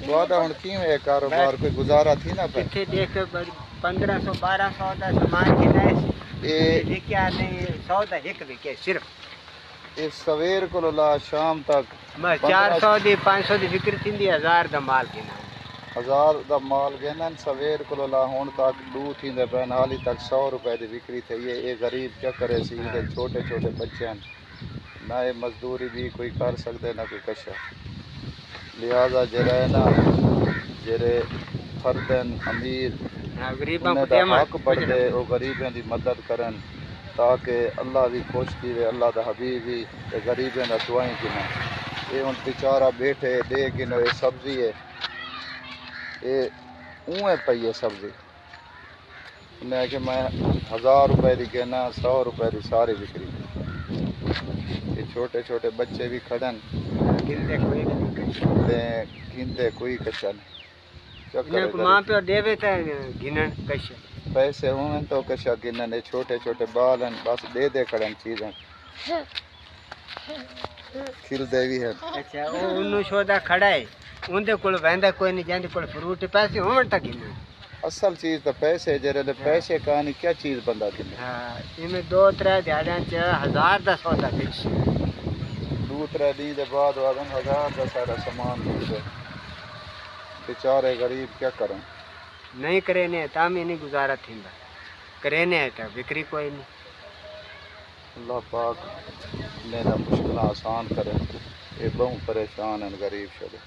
ਤੁਹਾਡਾ ਹੁਣ ਕਿਵੇਂ ਹੈ ਕਾਰੋਬਾਰ, ਕੋਈ ਗੁਜ਼ਾਰਾ ਥੀ ਨਾ ਪਏ? ਕਿੱਥੇ ਦੇਖ 1500 1200 ਦਾ ਸਮਾਨ ਕਿੰਨਾ ਹੈ ਇਹ ਵਿਕਿਆ ਨਹੀਂ 100 ਦਾ ਇੱਕ ਵਿਕਿਆ ਸਿਰਫ ਸਵੇਰ ਕੋਲ ਲਾ ਸ਼ਾਮ ਤੱਕ ਬਸ 400 ਦੀ 500 ਦੀ ਵਿਕਰੀ ਥींदी 1000 ਦਾ ਮਾਲ ਕਿੰਨਾ 1000 ਦਾ ਮਾਲ गिनन सवेर को ला हुण तक डू थींदे पन हाली तक 100 रुपए दी विक्री थी है। ये गरीब क्या करे सी के छोटे छोटे बच्चे हैं ना, ये मजदूरी भी कोई कर सकते ना कोई कशा, लिहाजा जरा है ना जेरे फर्दन अमीर गरीबों उन्हें दा हक बढ़दे वो गरीबों दी मदद करन ताकि अल्लाह भी खुश थी, अल्लाह दा हबीब भी गरीबों दा दुआएं गिना। ये हुण बेचारा बैठे दे गिनो ये सब्जी है ये उएं पई है सब्जी, उन्हें कि मैं 1000 रुपए की कहना 100 रुपए की सारी बिक्री। ये छोटे छोटे बच्चे भी खड़न गिनते कोई कशा नहीं, माँ प्यो देवे तो गिनन कशा पैसे हुए तो कशा गिनन, ये छोटे छोटे बालन बस दे खड़न चीजें खिलते भी है। अच्छा वो उन्नू शोदा खड़ा है उनके कोल वैंदा कोई नहीं, जांदे कोल फ्रूट पैसे होवन तक गिनन। असल चीज तो पैसे जरे पैसे कहानी क्या चीज बंदा गिने। हाँ इनमें 2-3 दिहाड़ियां च 1000 दा सौदा फिक्स 2-3 दिन के बाद 1000 का सारा सामान मिलते, बेचारे गरीब क्या करें, नहीं करे ने तामी नहीं गुजारा थींदा, करे ने तो बिक्री कोई नहीं। अल्लाह पाक ने मुश्किल आसान करे, ये बहु परेशान हैं गरीब शबे।